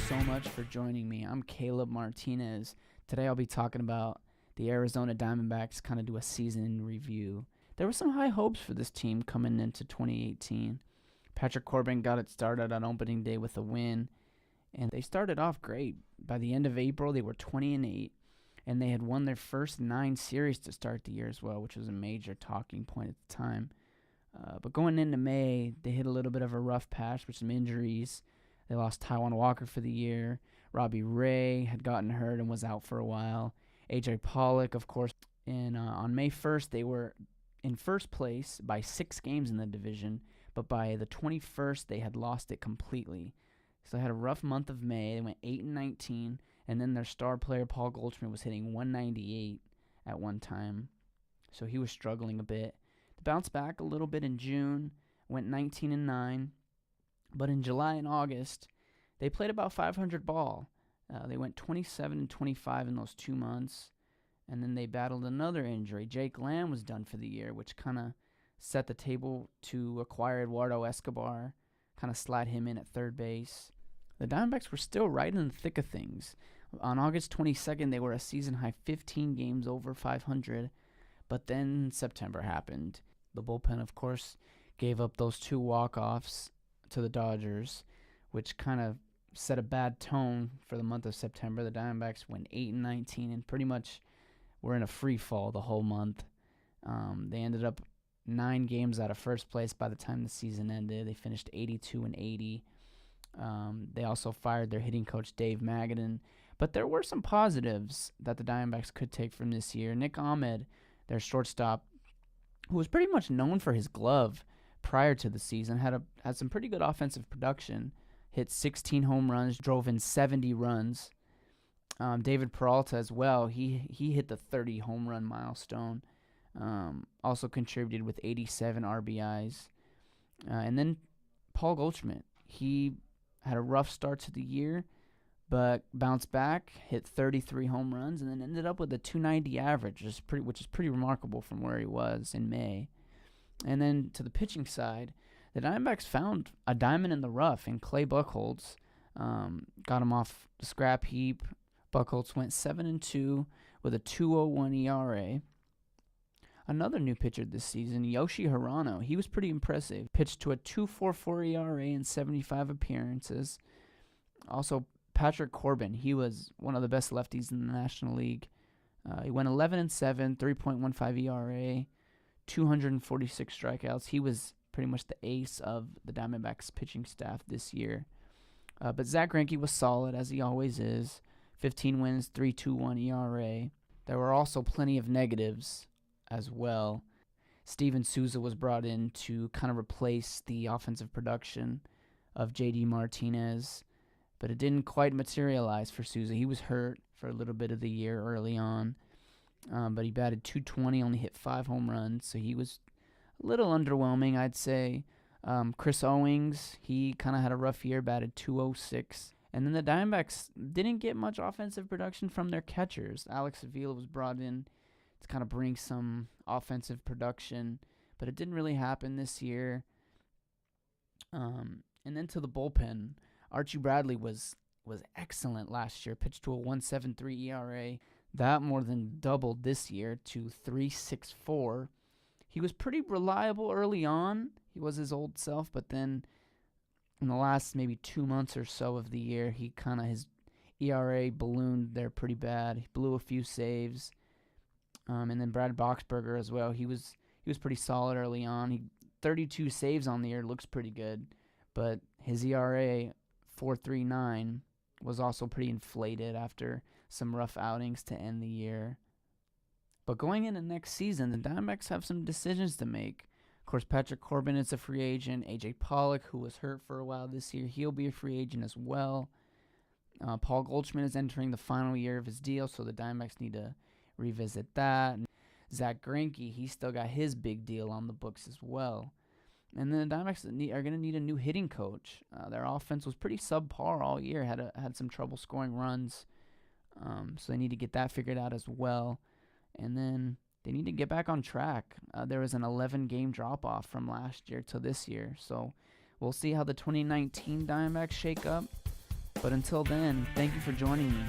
so much for joining me. I'm Caleb Martinez. Today I'll be talking about the Arizona Diamondbacks, kind of do a season in review. There were some high hopes for this team coming into 2018. Patrick Corbin got it started on opening day with a win, and they started off great. By the end of April, they were 20-8, and they had won their first 9 series to start the year as well, which was a major talking point at the time. But going into May, they hit a little bit of a rough patch with some injuries. They lost Taijuan Walker for the year. Robbie Ray had gotten hurt and was out for a while. A.J. Pollock, of course. And on May 1st, they were in first place by 6 games in the division. But by the 21st, they had lost it completely. So they had a rough month of May. They went 8-19. And then their star player, Paul Goldschmidt, was hitting 198 at one time. So he was struggling a bit. They bounced back a little bit in June. Went 19-9. But in July and August, they played about 500 ball. They went 27-25 in those 2 months. And then they battled another injury. Jake Lamb was done for the year, which kind of set the table to acquire Eduardo Escobar, kind of slide him in at third base. The Diamondbacks were still right in the thick of things. On August 22nd, they were a season-high 15 games over 500. But then September happened. The bullpen, of course, gave up those 2 walk-offs to the Dodgers, which kind of set a bad tone for the month of September. The Diamondbacks went 8-19 and pretty much were in a free fall the whole month. They ended up 9 games out of first place by the time the season ended. They finished 82-80. They also fired their hitting coach, Dave Magadan. But there were some positives that the Diamondbacks could take from this year. Nick Ahmed, their shortstop, who was pretty much known for his glove prior to the season, had some pretty good offensive production. Hit 16 home runs, drove in 70 runs. David Peralta as well. He hit the 30 home run milestone. Also contributed with 87 RBIs. And then Paul Goldschmidt. He had a rough start to the year, but bounced back, hit 33 home runs, and then ended up with a 290 average, which is pretty remarkable from where he was in May. And then to the pitching side, the Diamondbacks found a diamond in the rough in Clay Buchholz. Got him off the scrap heap. Buchholz went 7-2 with a 2.01 ERA. Another new pitcher this season, Yoshi Hirano. He was pretty impressive. Pitched to a 2.44 ERA in 75 appearances. Also, Patrick Corbin. He was one of the best lefties in the National League. He went 11-7, 3.15 ERA, 246 strikeouts. He was pretty much the ace of the Diamondbacks pitching staff this year. But Zach Greinke was solid, as he always is. 15 wins, 3.21 ERA. There were also plenty of negatives as well. Steven Souza was brought in to kind of replace the offensive production of J.D. Martinez, but it didn't quite materialize for Souza. He was hurt for a little bit of the year early on, but he batted .220, only hit 5 home runs, so he was a little underwhelming, I'd say. Chris Owings, he kind of had a rough year, batted .206. And then the Diamondbacks didn't get much offensive production from their catchers. Alex Avila was brought in to kind of bring some offensive production, but it didn't really happen this year. And then to the bullpen, Archie Bradley was excellent last year, pitched to a 1.73 ERA. That more than doubled this year to 3.64. He was pretty reliable early on. He was his old self, but then in the last maybe 2 months or so of the year, his ERA ballooned there pretty bad. He blew a few saves. And then Brad Boxberger as well. He was pretty solid early on. 32 saves on the year, looks pretty good, but his ERA 4.39 was also pretty inflated after some rough outings to end the year. But going into next season, the Diamondbacks have some decisions to make. Of course, Patrick Corbin is a free agent. A.J. Pollock, who was hurt for a while this year, he'll be a free agent as well. Paul Goldschmidt is entering the final year of his deal, so the Diamondbacks need to revisit that. And Zach Greinke, he still got his big deal on the books as well. And then the Diamondbacks are going to need a new hitting coach. Their offense was pretty subpar all year, had some trouble scoring runs, so they need to get that figured out as well. And then they need to get back on track. There was an 11-game drop-off from last year to this year, so we'll see how the 2019 Diamondbacks shake up. But until then, thank you for joining me.